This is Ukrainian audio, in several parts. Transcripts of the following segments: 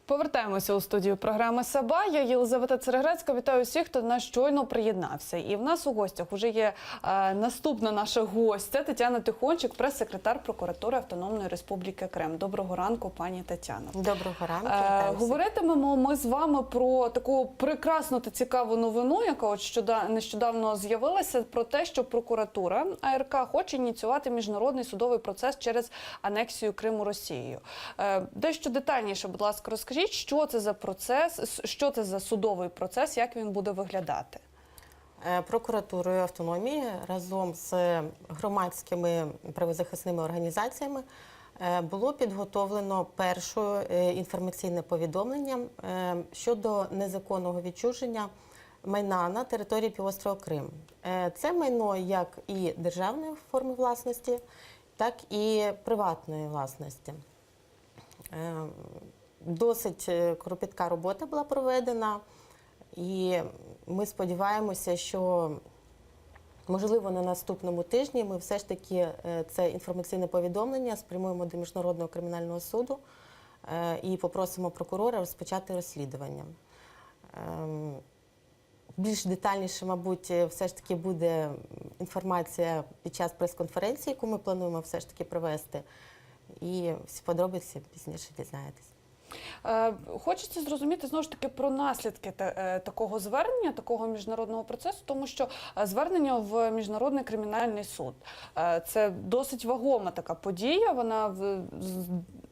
Повертаємося у студію програми «Саба». Я Єлизавета Церегрецька. Вітаю всіх, хто до нас щойно приєднався. І в нас у гостях вже є наступна наша гостя Тетяна Тихончик, прес-секретар прокуратури Автономної Республіки Крим. Доброго ранку, пані Тетяно. Доброго ранку. Говоритимемо ми з вами про таку прекрасну та цікаву новину, яка от нещодавно з'явилася, про те, що прокуратура АРК хоче ініціювати міжнародний судовий процес через анексію Криму Росією. Дещо детальніше, будь ласка, розкажіть, що це за процес, що це за судовий процес, як він буде виглядати? Прокуратурою автономії разом з громадськими правозахисними організаціями було підготовлено перше інформаційне повідомлення щодо незаконного відчуження майна на території півострова Крим. Це майно як і державної форми власності, так і приватної власності. Досить кропітка робота була проведена, і ми сподіваємося, що, можливо, на наступному тижні ми все ж таки це інформаційне повідомлення спрямуємо до Міжнародного кримінального суду і попросимо прокурора розпочати розслідування. Більш детальніше, мабуть, все ж таки буде інформація під час прес-конференції, яку ми плануємо все ж таки провести, і всі подробиці пізніше дізнаєтесь. Хочеться зрозуміти, знову ж таки, про наслідки такого звернення, такого міжнародного процесу, тому що звернення в Міжнародний кримінальний суд – це досить вагома така подія, вона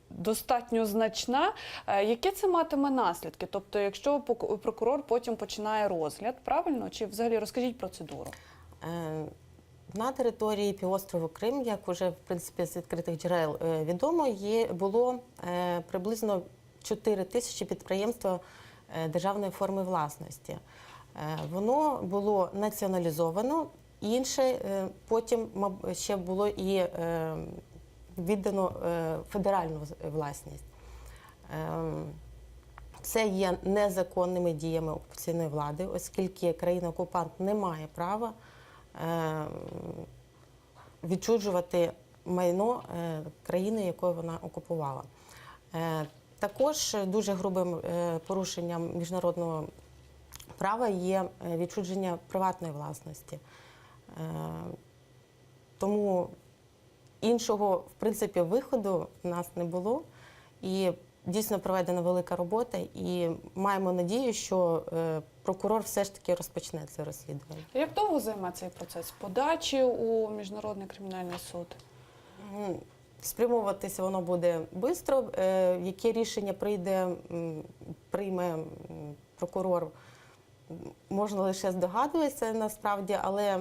достатньо значна. Які це матиме наслідки? Тобто, якщо прокурор потім починає розгляд, правильно? Чи взагалі розкажіть процедуру? На території півострову Крим, як вже, в принципі, з відкритих джерел відомо, було приблизно 4 тисячі підприємства державної форми власності. Воно було націоналізовано, інше потім ще було і віддано федеральну власність. Це є незаконними діями окупаційної влади, оскільки країна-окупант не має права відчужувати майно країни, якою вона окупувала. Також дуже грубим порушенням міжнародного права є відчуження приватної власності. Тому іншого, в принципі, виходу в нас не було. І дійсно проведена велика робота, і маємо надію, що прокурор все ж таки розпочне це розслідування. Як довго займе цей процес подачі у Міжнародний кримінальний суд? Спрямовуватися воно буде швидко. Яке рішення прийме прокурор, можна лише здогадуватися насправді, але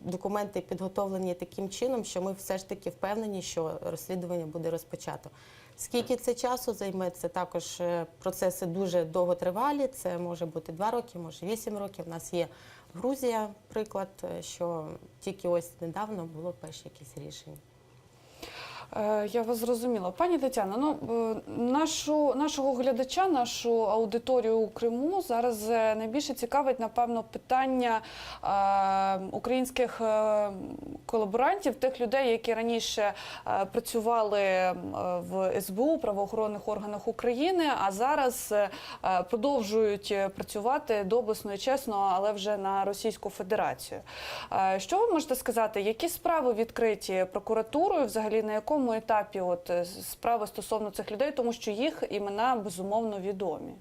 документи підготовлені таким чином, що ми все ж таки впевнені, що розслідування буде розпочато. Скільки це часу займе, це також процеси дуже довготривалі, це може бути 2 роки, може 8 років. У нас є Грузія, приклад, що тільки ось недавно було перше якесь рішення. Я вас зрозуміла. Пані Тетяно, нашого глядача, нашу аудиторію у Криму зараз найбільше цікавить, напевно, питання українських колаборантів, тих людей, які раніше працювали в СБУ, правоохоронних органах України, а зараз продовжують працювати доблесно і чесно, але вже на Російську Федерацію. Що ви можете сказати, які справи відкриті прокуратурою, взагалі на якому етапі справи стосовно цих людей, тому що їх імена, безумовно, відомі?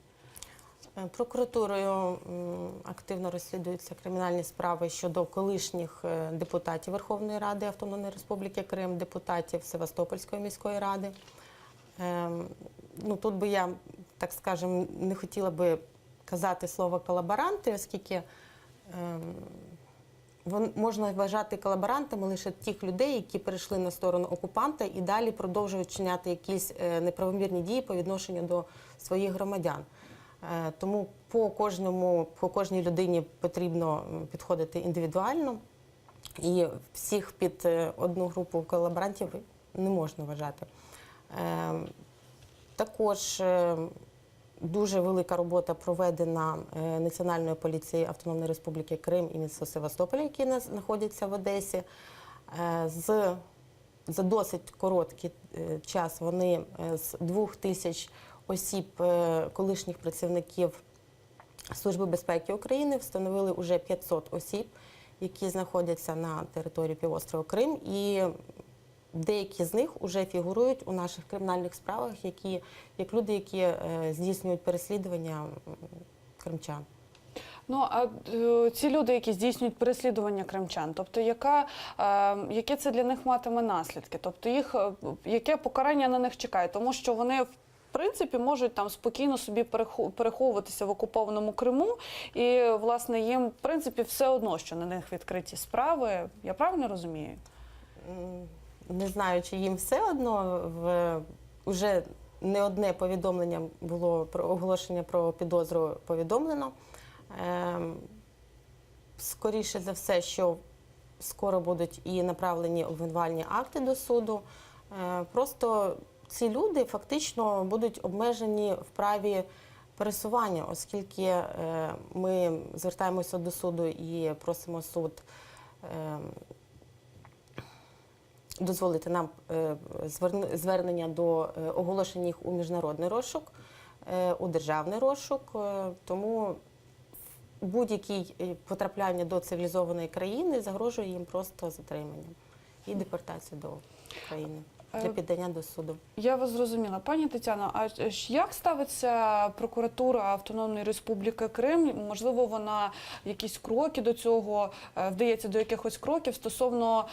Прокуратурою активно розслідуються кримінальні справи щодо колишніх депутатів Верховної Ради Автономної Республіки Крим, депутатів Севастопольської міської ради. Тут би я, так скажемо, не хотіла би казати слово колаборанти, оскільки можна вважати колаборантами лише тих людей, які перейшли на сторону окупанта і далі продовжують чиняти якісь неправомірні дії по відношенню до своїх громадян. Тому по кожній людині потрібно підходити індивідуально, і всіх під одну групу колаборантів не можна вважати. Також дуже велика робота проведена Національною поліцією Автономної Республіки Крим і міста Севастополя, які знаходяться в Одесі. За досить короткий час вони з 2000 осіб, колишніх працівників Служби безпеки України, встановили вже 500 осіб, які знаходяться на території півострова Крим, і деякі з них вже фігурують у наших кримінальних справах, як люди, які здійснюють переслідування кримчан. Ну, а ці люди, які здійснюють переслідування кримчан, тобто які це для них матиме наслідки? Тобто яке покарання на них чекає? Тому що вони, в принципі, можуть там спокійно собі переховуватися в окупованому Криму, і, власне, їм, в принципі, все одно, що на них відкриті справи. Я правильно розумію? Не знаю, чи їм все одно. Вже не одне повідомлення було про оголошення про підозру повідомлено. Скоріше за все, що скоро будуть і направлені обвинувальні акти до суду. Просто ці люди фактично будуть обмежені в праві пересування, оскільки ми звертаємося до суду і просимо суд дозволити нам звернення до оголошення їх у міжнародний розшук, у державний розшук. Тому будь-яке потрапляння до цивілізованої країни загрожує їм просто затриманням і депортацією до країни для піддання до суду. Я вас зрозуміла. Пані Тетяно, а як ставиться прокуратура Автономної Республіки Крим? Можливо, вона якісь кроки до цього, вдається до якихось кроків стосовно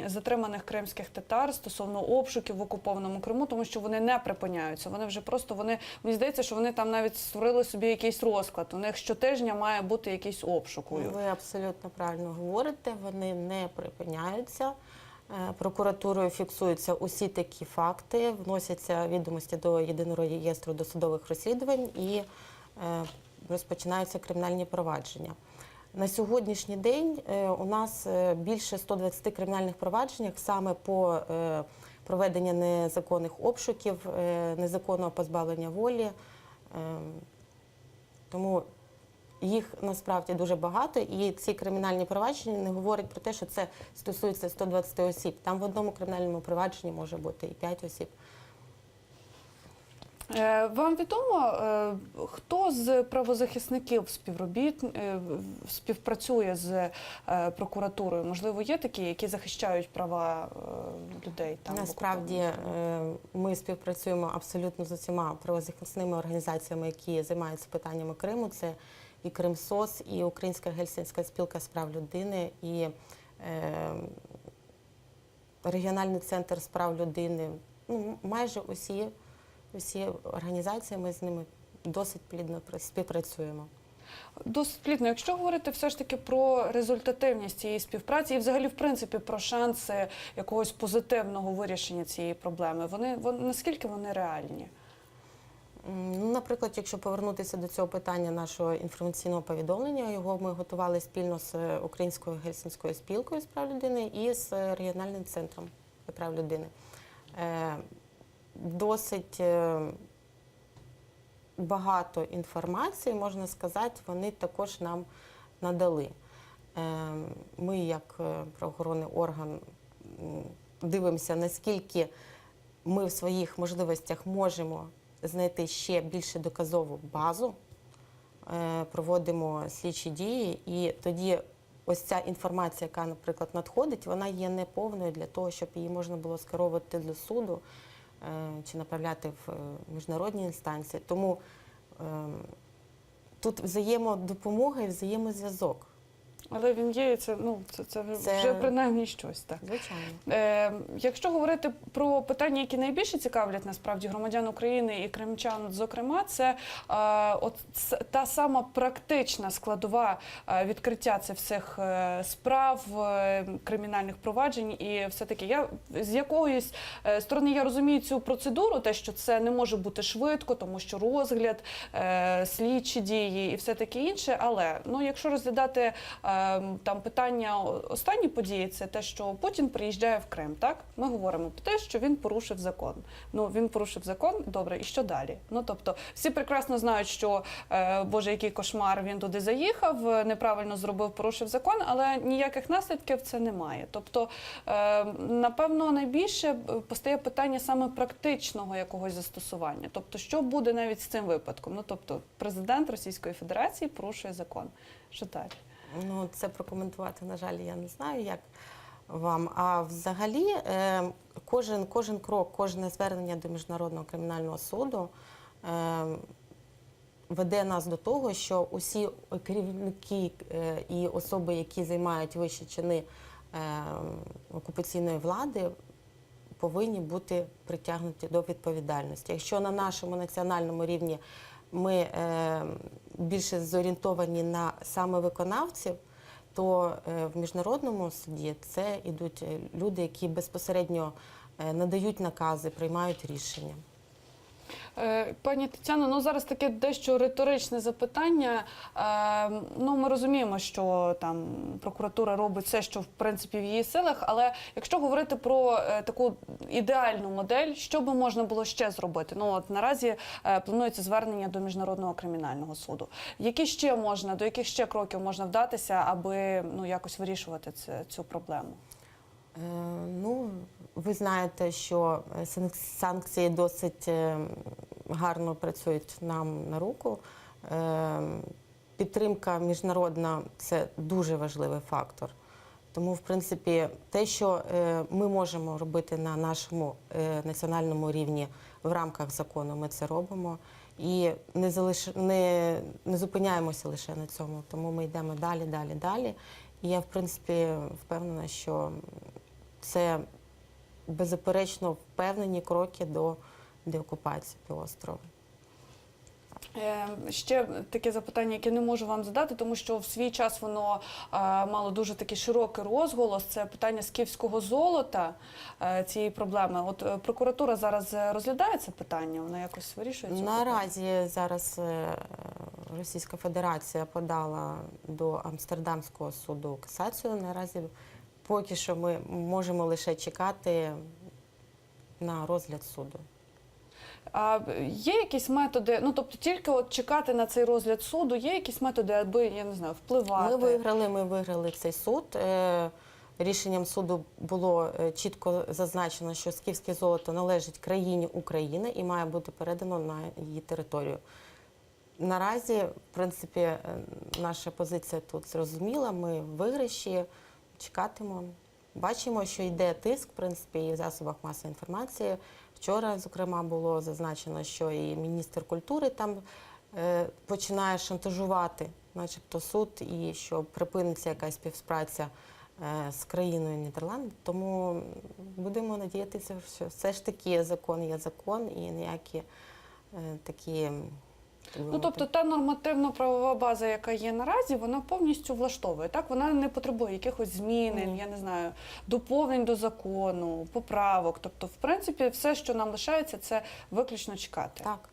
затриманих кримських татар, стосовно обшуків в окупованому Криму, тому що вони не припиняються. Вони вже просто, мені здається, що вони там навіть створили собі якийсь розклад. У них щотижня має бути якийсь обшук. Ви абсолютно правильно говорите, вони не припиняються. Прокуратурою фіксуються усі такі факти, вносяться відомості до єдиного реєстру досудових розслідувань і розпочинаються кримінальні провадження. На сьогоднішній день у нас більше 120 кримінальних проваджень саме по проведенню незаконних обшуків, незаконного позбавлення волі. Тому їх насправді дуже багато, і ці кримінальні провадження не говорять про те, що це стосується 120 осіб. Там в одному кримінальному провадженні може бути і 5 осіб. Вам відомо, хто з правозахисників співпрацює з прокуратурою? Можливо, є такі, які захищають права людей? Насправді ми співпрацюємо абсолютно з усіма правозахисними організаціями, які займаються питаннями Криму. Це і Кримсос, і Українська Гельсінська спілка з прав людини, і Регіональний центр з прав людини. Майже усі організації, ми з ними досить плідно співпрацюємо. Досить плідно. Якщо говорити все ж таки про результативність цієї співпраці і взагалі, в принципі, про шанси якогось позитивного вирішення цієї проблеми, наскільки вони реальні? Наприклад, якщо повернутися до цього питання нашого інформаційного повідомлення, його ми готували спільно з Українською Гельсінською спілкою з прав людини і з Регіональним центром прав людини. Досить багато інформації, можна сказати, вони також нам надали. Ми, як правоохоронний орган, дивимося, наскільки ми в своїх можливостях можемо знайти ще більше доказову базу, проводимо слідчі дії, і тоді ось ця інформація, яка, наприклад, надходить, вона є неповною для того, щоб її можна було скеровувати до суду чи направляти в міжнародні інстанції. Тому тут взаємодопомога і взаємозв'язок. Але він є, і це вже принаймні щось. Так. Звичайно. Якщо говорити про питання, які найбільше цікавлять насправді громадян України і кримчан, зокрема, це та сама практична складова відкриття цих всіх справ, кримінальних проваджень. І все-таки з якоїсь сторони я розумію цю процедуру, те, що це не може бути швидко, тому що розгляд, слідчі дії і все таке інше. Але якщо розглядати там питання, останні події, це те, що Путін приїжджає в Крим, так? Ми говоримо про те, що він порушив закон. Ну, він порушив закон, добре, і що далі? Ну, тобто, всі прекрасно знають, що, боже, який кошмар, він туди заїхав, неправильно зробив, порушив закон, але ніяких наслідків це немає. Тобто, напевно, найбільше постає питання саме практичного якогось застосування. Тобто, що буде навіть з цим випадком? Ну, тобто, президент Російської Федерації порушує закон. Що далі? Ну, це прокоментувати, на жаль, я не знаю, як вам. А взагалі, кожен крок, кожне звернення до Міжнародного кримінального суду веде нас до того, що усі керівники і особи, які займають вищі чини окупаційної влади, повинні бути притягнуті до відповідальності. Якщо на нашому національному рівні ми більше зорієнтовані на саме виконавців, то в міжнародному суді це йдуть люди, які безпосередньо надають накази, приймають рішення. Пані Тетяно, ну зараз таке дещо риторичне запитання. Ну, ми розуміємо, що там прокуратура робить все, що в принципі в її силах, але якщо говорити про таку ідеальну модель, що би можна було ще зробити? Ну, от наразі планується звернення до Міжнародного кримінального суду. До яких ще кроків можна вдатися, аби ну якось вирішувати цю проблему? Ну, ви знаєте, що санкції досить гарно працюють нам на руку. Підтримка міжнародна – це дуже важливий фактор. Тому, в принципі, те, що ми можемо робити на нашому національному рівні в рамках закону, ми це робимо. І не зупиняємося лише на цьому, тому ми йдемо далі. І я, в принципі, впевнена, що це беззаперечно впевнені кроки до деокупації півострова. Ще таке запитання, яке не можу вам задати, тому що в свій час воно мало дуже такий широкий розголос. Це питання скіфського золота, цієї проблеми. От прокуратура зараз розглядає це питання, вона якось вирішує це? Наразі зараз Російська Федерація подала до Амстердамського суду касацію. Наразі поки що ми можемо лише чекати на розгляд суду. А є якісь методи, ну тобто тільки от чекати на цей розгляд суду, є якісь методи, аби, я не знаю, впливати? Ми виграли цей суд. Рішенням суду було чітко зазначено, що скіфське золото належить країні Україна і має бути передано на її територію. Наразі, в принципі, наша позиція тут зрозуміла, ми в виграші, чекатимемо. Бачимо, що йде тиск, в принципі, і в засобах масової інформації. Вчора, зокрема, було зазначено, що і міністр культури там починає шантажувати, начебто, суд, і що припиниться якась співпраця з країною Нідерландів. Тому будемо надіятися, що все ж таки закон є закон і ніякі такі... Ну, тобто та нормативно-правова база, яка є наразі, вона повністю влаштовує, так? Вона не потребує якихось змін, я не знаю, доповнень до закону, поправок. Тобто, в принципі, все, що нам лишається, це виключно чекати. Так.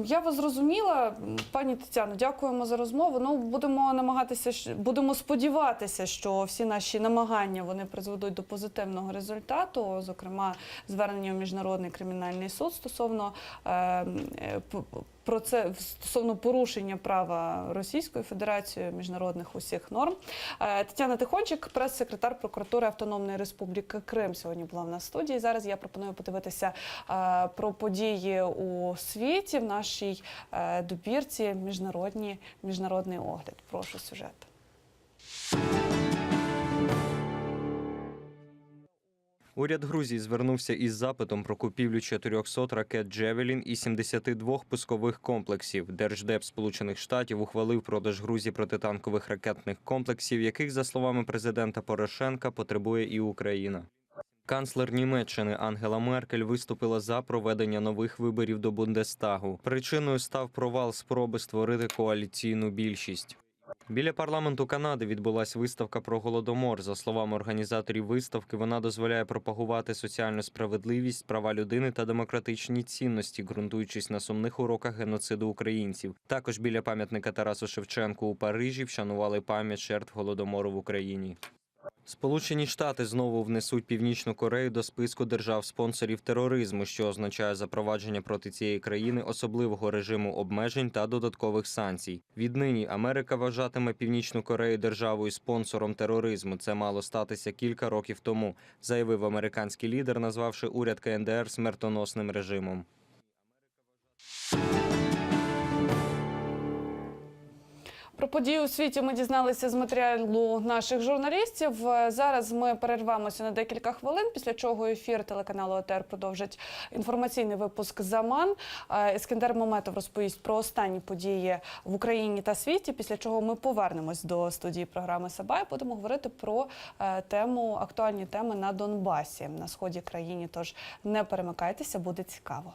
Я вас зрозуміла, пані Тетяно, дякуємо за розмову. Ну, будемо сподіватися, що всі наші намагання вони призведуть до позитивного результату, зокрема, звернення в Міжнародний кримінальний суд стосовно стосовно порушення права Російською Федерацією міжнародних усіх норм. Тетяна Тихончик, прес-секретар прокуратури Автономної Республіки Крим, сьогодні була в нас в студії. Зараз я пропоную подивитися про події у світі в нашій добірці «Міжнародний огляд». Прошу сюжет. Уряд Грузії звернувся із запитом про купівлю 400 ракет «Джевелін» і 72 пускових комплексів. Держдеп Сполучених Штатів ухвалив продаж Грузії протитанкових ракетних комплексів, яких, за словами президента Порошенка, потребує і Україна. Канцлер Німеччини Ангела Меркель виступила за проведення нових виборів до Бундестагу. Причиною став провал спроби створити коаліційну більшість. Біля парламенту Канади відбулась виставка про Голодомор. За словами організаторів виставки, вона дозволяє пропагувати соціальну справедливість, права людини та демократичні цінності, ґрунтуючись на сумних уроках геноциду українців. Також біля пам'ятника Тарасу Шевченку у Парижі вшанували пам'ять жертв Голодомору в Україні. Сполучені Штати знову внесуть Північну Корею до списку держав-спонсорів тероризму, що означає запровадження проти цієї країни особливого режиму обмежень та додаткових санкцій. Віднині Америка вважатиме Північну Корею державою-спонсором тероризму. Це мало статися кілька років тому, заявив американський лідер, назвавши уряд КНДР смертоносним режимом. Про події у світі ми дізналися з матеріалу наших журналістів. Зараз ми перервемося на декілька хвилин, після чого ефір телеканалу АТR продовжить інформаційний випуск «Заман». Ескендер Маметов розповість про останні події в Україні та світі, після чого ми повернемось до студії програми «Саба» і будемо говорити про актуальні теми на Донбасі, на сході країни. Тож не перемикайтеся, буде цікаво.